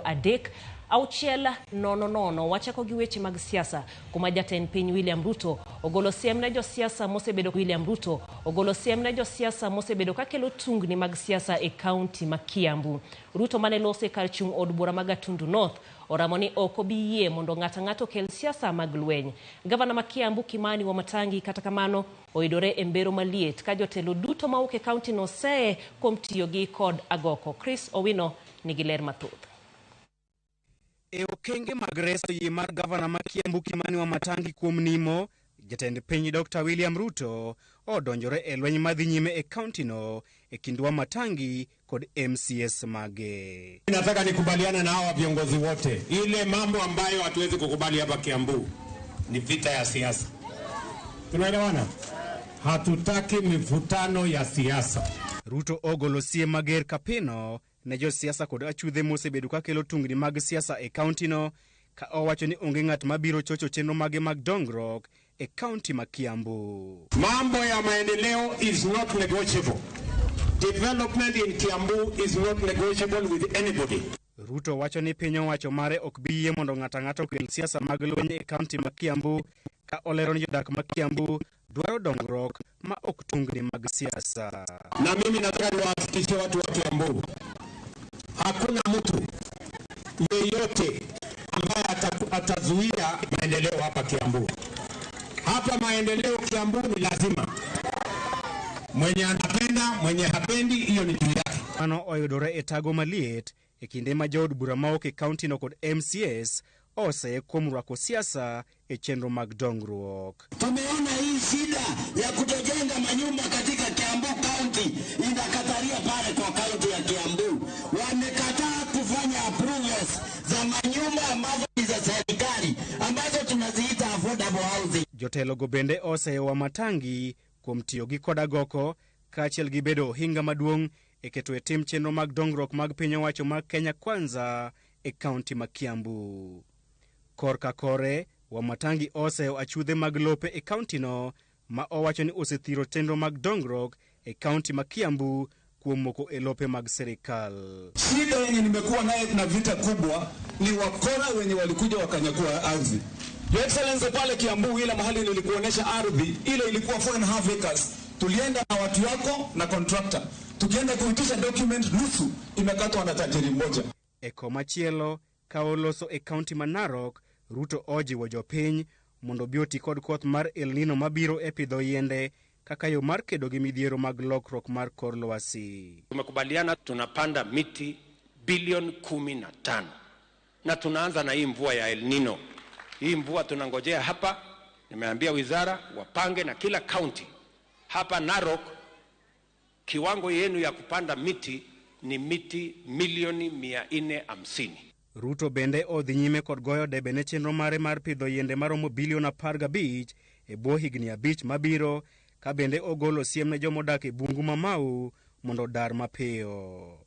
adek auchiel nono wachako gi weche mag siasa kuma Jatend piny William Ruto ogolo siem ne josiasa mosebedo William Ruto ogolo siem ne josiasa mosebedo kakelo tungni mag siasa e kaonti ma Kiambu. Ruto mane lose kar chung od bura mag Gatundu North oramo ni ok obiyie mondo ng'ato kel siasa mag lweny. Gavana ma Kiambu Kimani Wamatangi kata kamano oidore e mbero maliet ka jotelo duto mauke kaonti no seye kuom tiyo gi kod agoko. Chris Owino nigi ler mathoth. E okenge mag reso yie mar gavana ma Kiambu Kimani Wamatangi kuom nimo, Jatend piny Dr. William Ruto odonjore e lweny madhi nyime e kaunti no e kind Wamatangi kod MCS mage. Nataka nikubaliane na hawa viongozi wote. Ile mambo ambayo hatuwezi kukubali hapa Kiambu ni vita ya siasa. Tunaelewana? Hatutaki mivutano ya siasa. Ruto ogolo siem mager kapino ne josiasa kod achudhe mosebedo ka kelo tungni mag siasa e kaunti no, ka owacho ni onge ng'at mabiro chocho chenro mage mag dongruok e kaunti ma Kiambu. Mambo ya maendeleo is not negotiable. Development in Kiambu is not negotiable with anybody. Ruto wacho ni piny owacho mare ok biyie mondo ng'ato kel siasa mag lweny e kaunti ma Kiambu, ka olero ni jodak ma Kiambu dwaro dongruok ma ok tungni mag siasa. Na mimi nataka niwahakikishie watu wa Kiambu, hakuna mtu yeyote ambaye atazuia maendeleo hapa Kiambu. Hapa maendeleo Kiambu ni lazima. Mwenye anapenda, mwenye hapendi, hiyo ni juu yake. Ano oyudore e tago maliet e kinde ma jood bura maok e kaunti no kod MCS ose kuom rwako siasa e chenro mag dongruok. Tumeona hii shida ya kutojenga manyumba katika Kiambu County inakataria pale kwa kaunti ya Kiambu. Wamekataa kufanya approvals za manyumba ambazo ni za serikali ambazo tunaziita affordable housing. Jotelo go bende ose Wamatangi kuom tiyo gi kod agoko kaachiel gi bedo ohinga maduong' e keto e tim chenro mag dongruok mag piny owacho mag Kenya Kwanza e kaunti ma Kiambu. Korka kore, Wamatangi ose achudhe mag lope e kaunti no ma owacho ni osethiro chenro mag dongruok e kaunti ma Kiambu kuom moko e lope mag serikal. Shida yenye nimekuwa naye na vita kubwa ni wakora wenye walikuja wakanyakua ardhi. Your Excellency, pale Kiambu ile mahali nilikuonesha ardhi ile ilikuwa 4.5 acres. Tulienda na watu wako na contractor. Tukienda kuitisha document nusu imekatwa na tajiri mmoja. E komachielo ka oloso e kaunti ma Narok, Ruto ojiwo jopiny mondo bioti kod koth mar El Nino mabiro e pidho yiende kaka yo mar kedo gi midhiero mag lokruok mar kor lwasi. Tumekubaliana tunapanda miti bilioni 15 na tunaanza na hii mvua ya El Nino. Hii mvua tunangojea hapa, nimeambia wizara wapange na kila kaunti. Hapa Narok kiwango yenu ya kupanda miti ni miti milioni 450. Ruto bende odhi nyime kod goyo debe ne chenro mare mar pidho yiende maromo bilion 15 e bwo higni 5 mabiro, ka bende ogolo siem ne jomodak e bungu ma Mau mondo dar mapiyo.